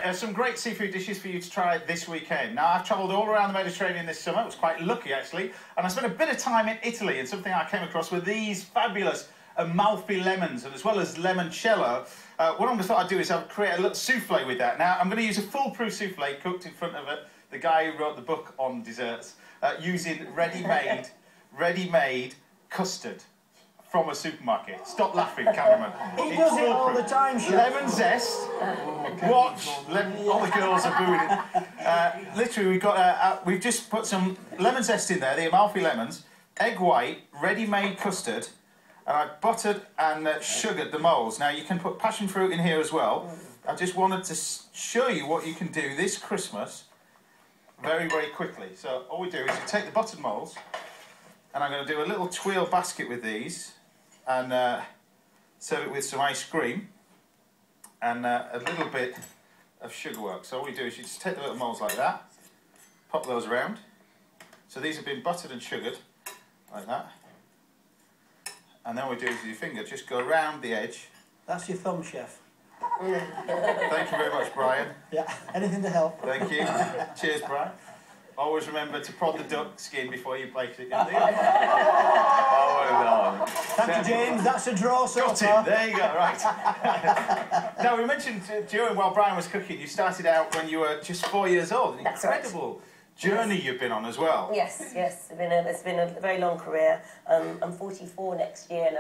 Right, some great seafood dishes for you to try this weekend. Now, I've travelled all around the Mediterranean this summer. I was quite lucky, actually. And I spent a bit of time in Italy, and something I came across were these fabulous Amalfi lemons, and as well as limoncello. What I'm going to do is I'll create a little soufflé with that. Now, I'm going to use a foolproof soufflé cooked in front of the guy who wrote the book on desserts, using ready-made custard from a supermarket. Stop laughing, cameraman. He does it all the time, Chef. Lemon zest. Watch. All the girls are booing it. Literally, we've just put some lemon zest in there, the Amalfi lemons, egg white, ready-made custard, and I've buttered and sugared the moulds. Now, you can put passion fruit in here as well. I just wanted to show you what you can do this Christmas very, very quickly. So all we do is you take the buttered moulds, and I'm going to do a little tuile basket with these, and serve it with some ice cream and a little bit of sugar work. So all we do is you just take the little moulds like that, pop those around. So these have been buttered and sugared, like that. And then what we do is with your finger, just go around the edge. That's your thumb, Chef. Thank you very much, Brian. Yeah, anything to help. Thank you. Cheers, Brian. Always remember to prod the duck skin before you bake it. Oh, no. Thank you, James. That's a draw so Got far. him. There you go. Right. Now, we mentioned during while Brian was cooking, you started out when you were just 4 years old. An incredible journey you've been on as well. Yes, yes. It's been a very long career. I'm 44 next year, and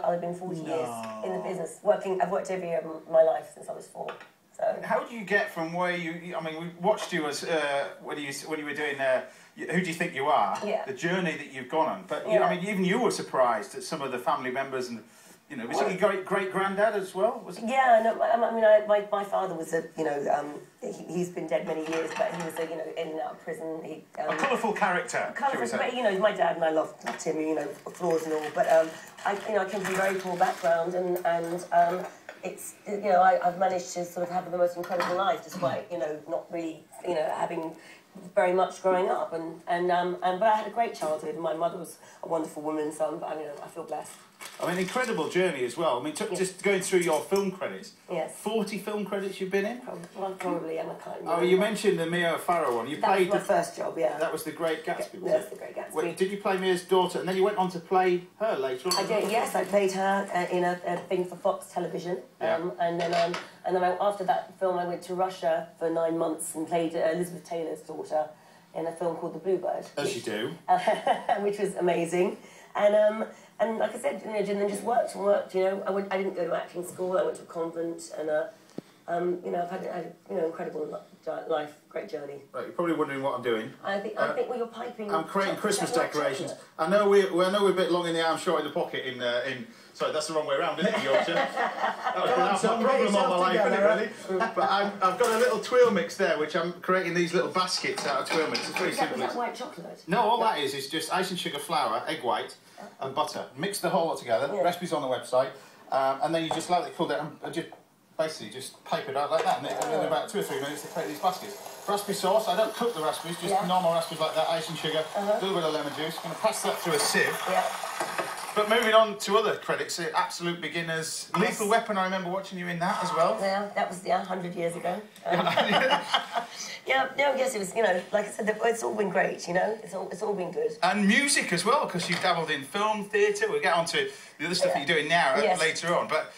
I've been 40 years in the business. I've worked every year of my life since I was 4. So. How do you get from where you? I mean, we watched you as when you were doing Who Do You Think You Are? Yeah. The journey that you've gone on. But I mean, even you were surprised at some of the family members, and was it your great granddad as well? Was it? Yeah, no. I mean, my father was he's been dead many years, but he was in and out of prison. A colourful character. Colourful, but he's my dad, and I loved him. Flaws and all. But I came from a very poor background, and it's I've managed to sort of have the most incredible life, despite not really having very much growing up, but I had a great childhood. My mother was a wonderful woman, so I feel blessed. I mean, incredible journey as well. I mean, just going through your film credits. Yes. 40 film credits you've been in? Probably, I can't remember. Oh, you mentioned the Mia Farrow one. That was my first job, yeah. That was The Great Gatsby, That's The Great Gatsby. Wait, did you play Mia's daughter, and then you went on to play her later on? I did, yes. I played her in a thing for Fox Television. Yeah. And then after that film, I went to Russia for 9 months and played Elizabeth Taylor's daughter in a film called The Bluebird. As you do. Which was amazing. And like I said, and then just worked and worked. I didn't go to acting school. I went to a convent, and I've had incredible life, great journey. Right, you're probably wondering what I'm doing. I think well, you're piping. I'm creating Christmas decorations. I know we're a bit long in the arm, short in the pocket. Sorry, that's the wrong way around, isn't it, Yorkshire? That's my problem all my life, isn't it, really? But I've got a little tuile mix there, which I'm creating these little baskets out of tuile mix. It's very simple. Is that white chocolate? No, all that is just ice and sugar, flour, egg white, and butter. Mix the whole lot together. Yeah. Recipes on the website, and then you just let it cool down and just basically just pipe it out like that, and in about 2 or 3 minutes, they create these baskets. Raspberry sauce. I don't cook the raspberries, just normal raspberries like that. Ice and sugar, a little bit of lemon juice. I'm going to pass that through a sieve. Yeah. But moving on to other credits, Absolute Beginners, Lethal Weapon. I remember watching you in that as well. Yeah, that was 100 years ago. Yes, it was. Like I said, it's all been great. It's all been good. And music as well, because you've dabbled in film, theatre. We'll get on to the other stuff that you're doing now later on. But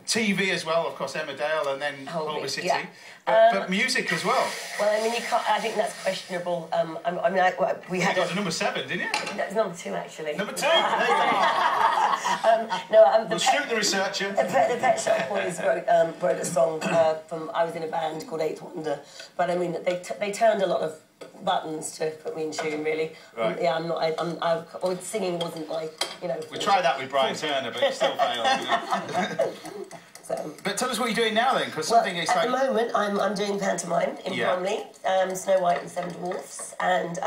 TV as well, of course, Emmerdale, and then Holby City. Yeah. But music as well. Well, I mean, you can't. I think that's questionable. We had. You got a number 7, didn't you? That's number 2, actually. Number 2. There you go. We'll shoot the researcher. The Pet Shop Boys wrote a song from. I was in a band called Eighth Wonder, but I mean, they turned a lot of buttons to put me in tune, really. Right. Yeah, singing wasn't my, We tried that with Brian Turner, but it still failed. But tell us what you're doing now, then, because something is like... At the moment, I'm doing pantomime in Bromley, Snow White and 7 Dwarfs, and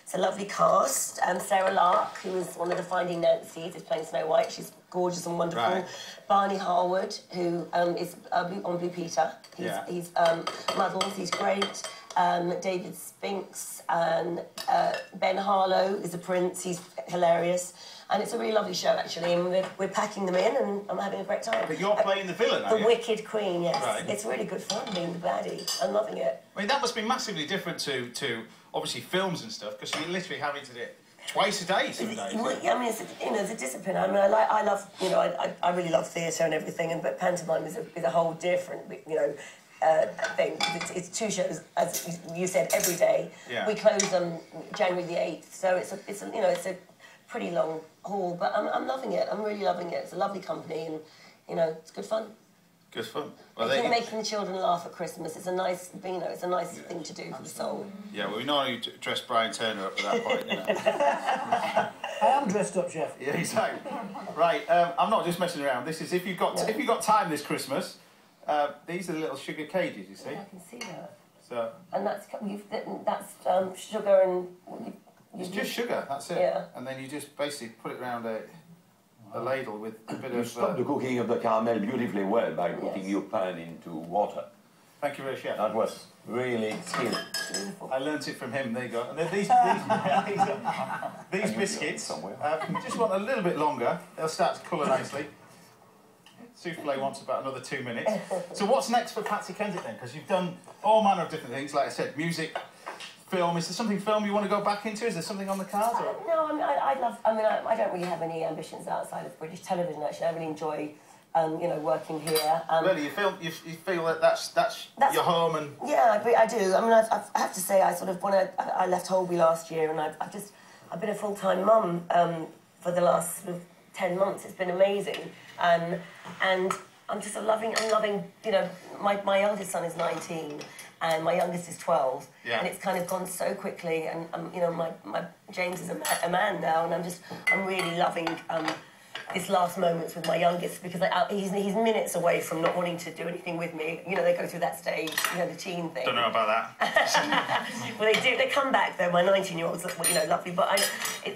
it's a lovely cast. Sarah Lark, who is one of the Finding Nancy's, is playing Snow White. She's gorgeous and wonderful. Right. Barney Harwood, who is on Blue Peter. He's Muddles, he's great. David Spinks, and Ben Harlow is a prince, he's hilarious. And it's a really lovely show, actually, and we're packing them in, and I'm having a great time. But you're playing the villain, are you? The Wicked Queen, yes. Right. It's really good fun being the baddie. I'm loving it. I mean, that must be massively different to obviously films and stuff, because you're literally having to do it twice a day some days. Well, I mean, it's a discipline. I mean, I love, I really love theatre and everything, but pantomime is a whole different, thing. It's 2 shows, as you said, every day. Yeah. We close them January the 8th, so it's a pretty long haul, but I'm loving it. I'm really loving it. It's a lovely company, and it's good fun. Good fun. Well, I think making the children laugh at Christmas is a nice, it's a nice thing to do for the soul. Yeah, well, we know you dressed Brian Turner up at that point, I am dressed up, Chef. Yeah, exactly. Right, I'm not just messing around. This is if you've got time this Christmas. These are the little sugar cages, you see. Yeah, I can see that. So. And that's sugar and. It's just sugar. That's it. Yeah. And then you just basically put it around a ladle with a bit You of. stop the cooking of the caramel beautifully well by putting your pan into water. Thank you very much, Chef. That was really skill. I learnt it from him. There you go. And then these biscuits just want a little bit longer. They'll start to colour nicely. Soufflé wants about another 2 minutes. So what's next for Patsy Kensit then? Because you've done all manner of different things. Like I said, music, film. Is there something film you want to go back into? Is there something on the cards? No, I mean, I don't really have any ambitions outside of British television, actually. I really enjoy, working here. Really, you feel that that's your home and... Yeah, I do. I mean, I have to say, I left Holby last year, and I've been a full-time mum for the last sort of 10 months. It's been amazing. And I'm loving, my eldest son is 19 and my youngest is 12. Yeah. And it's kind of gone so quickly, and my James is a man now, and I'm really loving his last moments with my youngest, because he's minutes away from not wanting to do anything with me. They go through that stage, the teen thing. Don't know about that. Well, they do. They come back though. My 19-year-old's, lovely. But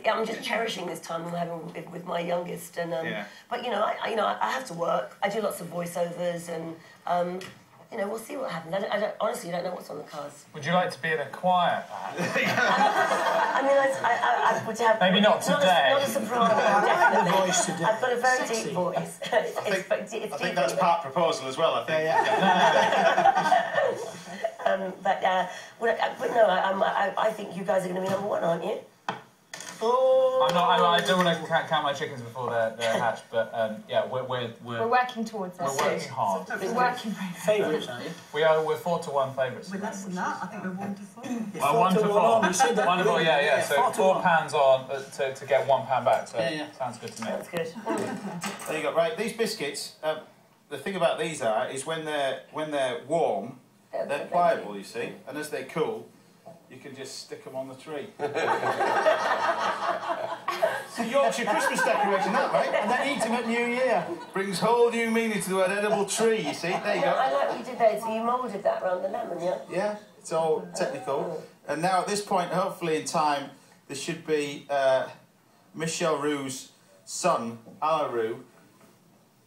I'm just cherishing this time I'm having with my youngest. And but I have to work. I do lots of voiceovers, and we'll see what happens. I honestly don't know what's on the cards. Would you like to be in a choir, perhaps? I would have... Maybe not today. Not a soprano, definitely. Voice today. I've got a very Sexy. deep voice. I think that's part proposal as well, I think. But no, I think you guys are going to be #1, aren't you? I don't want to count my chickens before they're hatched, but we're working towards that. We're working hard. We're working Favourites, aren't you? We're 4-1 favourites. We're less than that. I think we're 1 to 4. Well, 1 to 4. You said that. 1 to 4, yeah. So 4 pans on to get 1 pan back. So sounds good to me. That's good. There you go. Right, these biscuits. The thing about these is when they're warm, they're pliable. You see, and as they cool, you can just stick them on the tree. It's a Yorkshire Christmas decoration, that, right? And then eat them at New Year. Brings whole new meaning to the word edible tree, you see. There you go. I like what you did there. So you moulded that around the lemon, yeah? Yeah, it's all technical. And now at this point, hopefully in time, there should be Michel Roux's son, Alain Roux,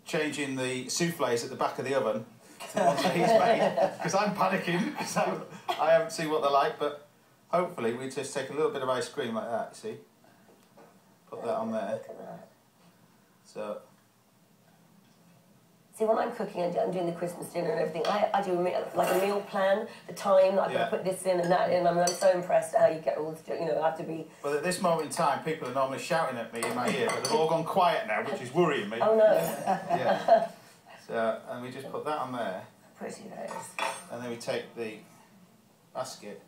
changing the soufflés at the back of the oven to the ones that he's made. Because I'm panicking, because I haven't seen what they're like, but hopefully we just take a little bit of ice cream like that, you see. Put that on there. Look at that. So. See, when I'm cooking and I'm doing the Christmas dinner and everything, I do a meal plan, the time that I've got to put this in and that in. I mean, I'm so impressed at how you get all this, I have to be... Well, at this moment in time, people are normally shouting at me in my ear, but they've all gone quiet now, which is worrying me. Oh, no. Yeah. So, and we just put that on there. Pretty, that is. And then we take the basket.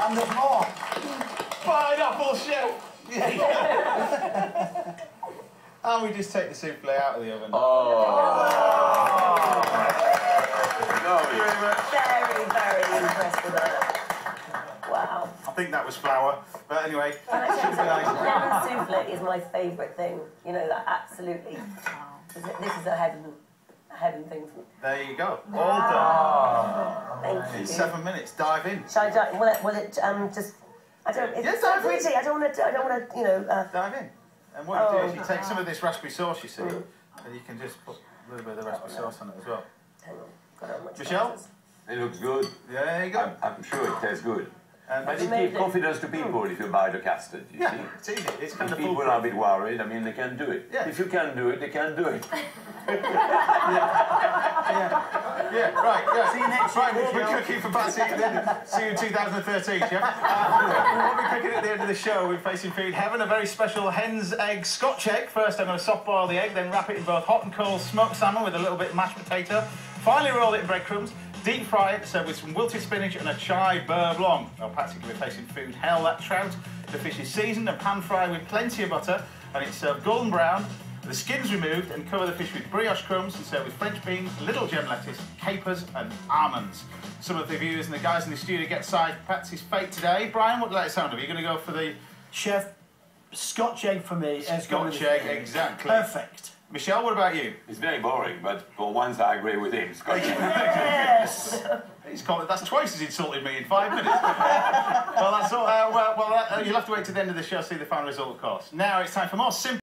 And there's more. Pineapple shell! And we just take the souffle out of the oven. Very, very impressed with that. Wow. I think that was flour, but anyway. Lemon souffle is my favourite thing. That absolutely. This is a heaven thing for me. There you go. All done. Thank you. 7 minutes. Dive in. Shall I dive? Will it just? I don't. It's so pretty. I don't want to. Dive in. And what you do is you take some of this raspberry sauce, you see, and you can just put a little bit of the raspberry sauce on it as well. Hang on. Michelle? It looks good. There you go. I'm sure it tastes good. And But it gives confidence to people if you buy the custard, you see. it's easy. It's kind If of people foolproof. are a bit worried, I mean, they can do it. Yeah. If you can do it, they can do it. Yeah, right. Yeah. See you next year, Right, we'll be Michelle. cooking for Patsy. See you in 2013, Chef. We'll be cooking at the end of the show. We're facing food heaven, a very special hen's egg Scotch egg. First, I'm going to soft boil the egg, then wrap it in both hot and cold smoked salmon with a little bit of mashed potato. Finally, roll it in breadcrumbs. Deep fry it, served with some wilted spinach and a chive beurre blanc. Well, Patsy can be facing food hell, that trout. The fish is seasoned and pan-fried with plenty of butter, and it's served golden brown. The skin's removed and cover the fish with brioche crumbs and serve with French beans, little gem lettuce, capers and almonds. Some of the viewers and the guys in the studio get side Patsy's fate today. Brian, what did that sound of? Are you going to go for the Chef, Scotch egg for me. Scotch egg? Exactly. Perfect. Michelle, what about you? It's very boring, but for once I agree with him. Scotch. Yes. That's twice as insulted me in 5 minutes. Well, that's all. You'll have to wait to the end of the show to see the final result, of course. Now it's time for more simple.